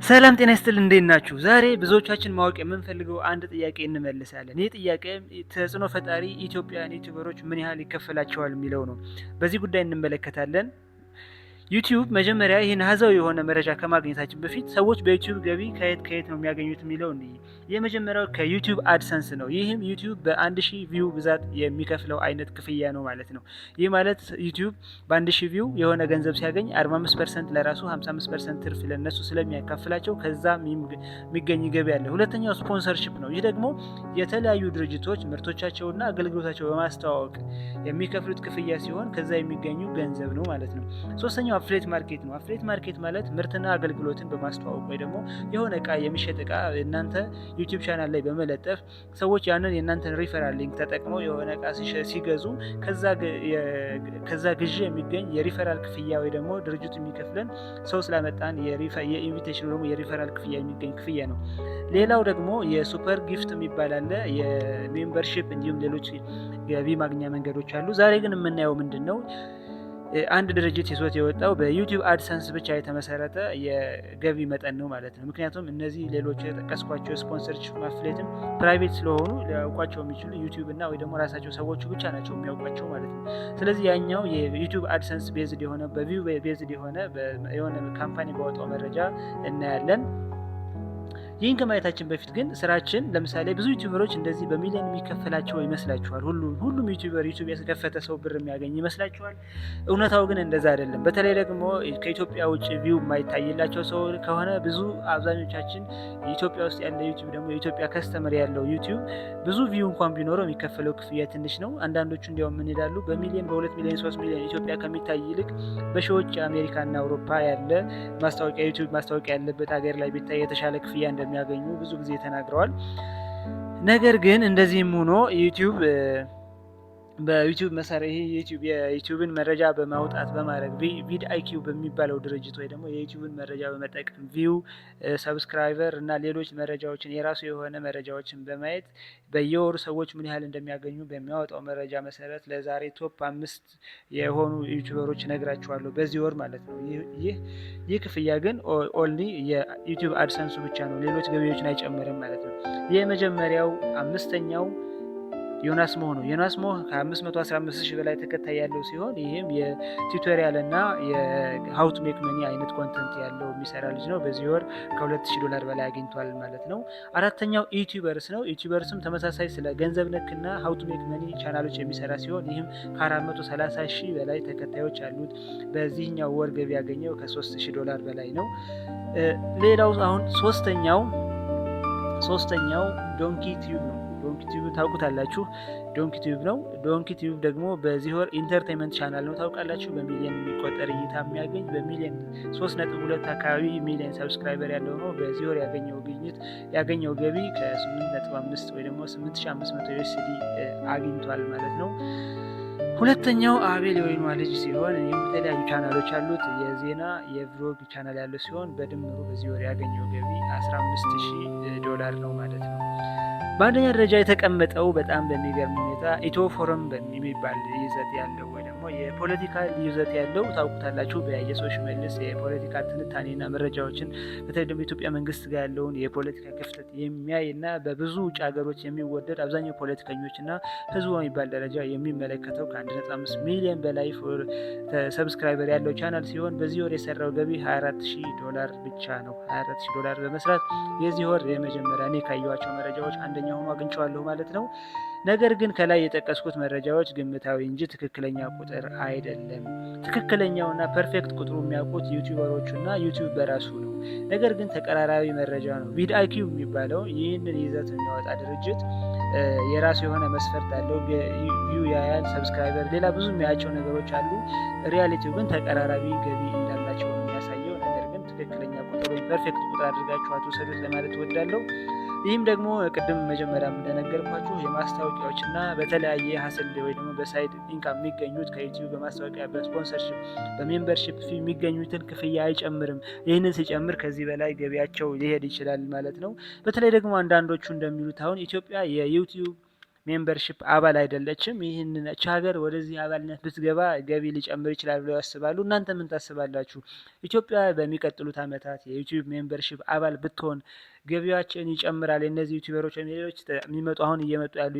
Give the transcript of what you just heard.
ሰላም ጤና ይስጥልን እንዴት ናችሁ? ዛሬ ብዙዎቻችን ማወቅ የምንፈልገው አንድ ጥያቄ እንመልሳለን። ይህ ጥያቄ ተጽዕኖ ፈጣሪ ኢትዮጵያውያን ዩቲዩበሮች ምን ያህል ይከፈላቸዋል የሚለው ነው። በዚህ ጉዳይ እንመለከታለን። ዩቲዩብ መጀመሪያ ይህን አሃዛዊ የሆነ መረጃ ከማግኘታችን በፊት ሰዎች በዩቲዩብ ገቢ ከየት ነው የሚያገኙት የሚለው እንይ። የመጀመሪያው ከዩቲዩብ አድሰንስ ነው። ይህም ዩቲዩብ በ1000 ቪው ብዛት የሚከፍለው አይነት ክፍያ ነው ማለት ነው። ይህ ማለት ዩቲዩብ በ1000 ቪው የሆነ ገንዘብ ሲያገኝ 45% ለራሱ 55% ትርፍ ለነሱ ስለሚያካፍላቸው ከዛ የሚገኝ ገቢ አለ። ሁለተኛው ስፖንሰርሺፕ ነው። ይህ ደግሞ የተለያዩ ድርጅቶች ምርቶቻቸውና አገልግሎታቸው በማስተዋወቅ የሚከፍሉት ክፍያ ሲሆን ከዛ የሚገኙ ገንዘብ ነው ማለት ነው። ሶስተኛው አፍሌት ማርኬት ነው። አፍሌት ማርኬት ማለት ምርትና አገልግሎትን በማስተዋወቅ ወይ ደግሞ የሆነ እቃ የሚሸጥ እቃ እናንተ ዩቲዩብ ቻናል ላይ በመለጠፍ ሰዎች ያንን የእናንተን ሪፈራል ሊንክ ተጠቅመው የሆነ እቃ ሲገዙ ከዛ ግዢ የሚገኝ የሪፈራል ክፍያ ወይ ደግሞ ድርጅቱ የሚከፍለን ሰው ስላመጣን የኢንቪቴሽን ደግሞ የሪፈራል ክፍያ የሚገኝ ክፍያ ነው። ሌላው ደግሞ የሱፐር ጊፍት የሚባል አለ፣ የሜምበርሺፕ እንዲሁም ሌሎች ገቢ ማግኛ መንገዶች አሉ። ዛሬ ግን የምናየው ምንድን ነው? አንድ ድርጅት ይዞት የወጣው በዩቲዩብ አድሰንስ ብቻ የተመሰረተ የገቢ መጠን ነው ማለት ነው። ምክንያቱም እነዚህ ሌሎች የጠቀስኳቸው ስፖንሰርሺፕ አፍሌትም ፕራይቬት ስለሆኑ ሊያውቋቸው የሚችሉ ዩቲዩብ እና ወይ ደግሞ ራሳቸው ሰዎቹ ብቻ ናቸው የሚያውቋቸው ማለት ነው። ስለዚህ ያኛው የዩቲዩብ አድሰንስ ቤዝድ የሆነ በቪው ቤዝድ የሆነ ካምፓኒ ባወጣው መረጃ እናያለን። ይህን ከማየታችን በፊት ግን ስራችን ለምሳሌ ብዙ ዩቲዩበሮች እንደዚህ በሚሊዮን የሚከፈላቸው ይመስላችኋል? ሁሉም ዩቲዩበር ዩቲዩብ ያስከፈተ ሰው ብር የሚያገኝ ይመስላችኋል? እውነታው ግን እንደዛ አይደለም። በተለይ ደግሞ ከኢትዮጵያ ውጭ ቪው የማይታይላቸው ሰው ከሆነ አብዛኞቻችን ኢትዮጵያ ውስጥ ያለ ዩቲዩብ ደግሞ የኢትዮጵያ ከስተመር ያለው ዩቲዩብ ብዙ ቪው እንኳን ቢኖረው የሚከፈለው ክፍያ ትንሽ ነው። አንዳንዶቹ እንዲያውም ምን ይላሉ? በሚሊዮን በ2 ሚሊዮን 3 ሚሊዮን ኢትዮጵያ ከሚታይ ይልቅ በሺዎች አሜሪካና አውሮፓ ያለ ማስታወቂያ ዩቲዩብ ማስታወቂያ ያለበት ሀገር ላይ ቢታይ የተሻለ ክፍያ እንደሚያገኙ ብዙ ጊዜ ተናግረዋል። ነገር ግን እንደዚህም ሆኖ በዩቲዩብ መሰረት የዩቲዩብን መረጃ በማውጣት በማድረግ ቪድ አይኪው በሚባለው ድርጅት ወይ ደግሞ የዩቲዩብን መረጃ በመጠቀም ቪው፣ ሰብስክራይበር እና ሌሎች መረጃዎችን የራሱ የሆነ መረጃዎችን በማየት በየወሩ ሰዎች ምን ያህል እንደሚያገኙ በሚያወጣው መረጃ መሰረት ለዛሬ ቶፕ 5 የሆኑ ዩቲዩበሮች ነግራቸዋለሁ በዚህ ወር ማለት ነው። ይህ ክፍያ ግን ኦንሊ የዩቲዩብ አድሰንሱ ብቻ ነው፣ ሌሎች ገቢዎችን አይጨምርም ማለት ነው። የመጀመሪያው 5ኛው ዮናስ ሞህ ነው። ዮናስ ሞህ ከ515,000 በላይ ተከታይ ያለው ሲሆን ይህም የቱቶሪያል እና የሃው ቱ ሜክ መኒ አይነት ኮንተንት ያለው የሚሰራ ልጅ ነው። በዚህ ወር $2,000 በላይ አግኝቷል ማለት ነው። አራተኛው ዩቲዩበርስ ነው። ዩቲዩበርስም ተመሳሳይ ስለ ገንዘብ ነክና ሃው ቱ ሜክ መኒ ቻናሎች የሚሰራ ሲሆን ይህም ከ430,000 በላይ ተከታዮች አሉት። በዚህኛው ወር ገቢ ያገኘው $3,000 በላይ ነው። ሌላው አሁን ሶስተኛው ዶንኪ ቲዩብ ነው። ዶንኪ ቲዩብ ታውቁታላችሁ። ዶንኪ ቲዩብ ነው። ዶንኪ ቲዩብ ደግሞ በዚህ ወር ኢንተርቴንመንት ቻናል ነው፣ ታውቃላችሁ። በሚሊዮን የሚቆጠር እይታ የሚያገኝ በሚሊዮን 3.2 አካባቢ ሚሊዮን ሰብስክራይበር ያለው ነው። በዚህ ወር ያገኘው ገቢ ከ8.5 ወይ ደግሞ 8500 USD አግኝቷል ማለት ነው። ሁለተኛው አቤል የወይኗ ልጅ ሲሆን የተለያዩ ቻናሎች አሉት። የዜና የቭሎግ ቻናል ያለው ሲሆን በድምሩ በዚህ ወር ያገኘው ገቢ $15,000 ነው ማለት ነው። በአንደኛ ደረጃ የተቀመጠው በጣም በሚገርም ሁኔታ ኢትዮ ፎረም የሚባል ይዘት ያለው ወይ ደግሞ የፖለቲካል ይዘት ያለው ታውቁታላችሁ። በያየሰው ሽመልስ የፖለቲካ ትንታኔና መረጃዎችን በተለይ ደግሞ ኢትዮጵያ መንግስት ጋር ያለውን የፖለቲካ ክፍተት የሚያይ እና በብዙ ውጭ ሀገሮች የሚወደድ አብዛኛው ፖለቲከኞችና ህዝቡ በሚባል ደረጃ የሚመለከተው ከ1.5 ሚሊዮን በላይ ሰብስክራይበር ያለው ቻናል ሲሆን በዚህ ወር የሰራው ገቢ $24,000 ብቻ ነው። $24,000 በመስራት የዚህ ወር የመጀመሪያ እኔ ካየኋቸው መረጃዎች አንደኛ ሆኖ አግኝቼዋለሁ ማለት ነው። ነገር ግን ከላይ የጠቀስኩት መረጃዎች ግምታዊ እንጂ ትክክለኛ ቁጥር አይደለም። ትክክለኛውና ፐርፌክት ቁጥሩ የሚያውቁት ዩቲዩበሮቹና ዩቲዩብ በራሱ ነው። ነገር ግን ተቀራራቢ መረጃ ነው። ቪድ አይኪው የሚባለው ይህንን ይዘት የሚያወጣ ድርጅት የራሱ የሆነ መስፈርት አለው። ቪው ያያል፣ ሰብስክራይበር፣ ሌላ ብዙ የሚያያቸው ነገሮች አሉ። ሪያሊቲው ግን ተቀራራቢ ገቢ እንዳላቸው ነው የሚያሳየው። ነገር ግን ትክክለኛ ቁጥር ወይም ፐርፌክት ቁጥር አድርጋችሁ አትውሰዱት ለማለት እወዳለሁ። ይህም ደግሞ ቅድም መጀመሪያ እንደነገርኳችሁ የማስታወቂያዎች እና በተለያየ ሀስል ወይ ደግሞ በሳይድ ኢንካም የሚገኙት ከዩቲዩብ በማስታወቂያ በስፖንሰርሺፕ በሜምበርሺፕ የሚገኙትን ክፍያ አይጨምርም። ይህንን ሲጨምር ከዚህ በላይ ገቢያቸው ሊሄድ ይችላል ማለት ነው። በተለይ ደግሞ አንዳንዶቹ እንደሚሉት አሁን ኢትዮጵያ የዩቲዩብ ሜምበርሺፕ አባል አይደለችም። ይህች ሀገር ወደዚህ አባልነት ብትገባ ገቢ ሊጨምር ይችላል ብለው ያስባሉ? እናንተ ምን ታስባላችሁ? ኢትዮጵያ በሚቀጥሉት ዓመታት የዩቲዩብ ሜምበርሺፕ አባል ብትሆን ገቢያችን ይጨምራል? የእነዚህ ዩቲዩበሮች ወይም ሌሎች የሚመጡ አሁን እየመጡ ያሉ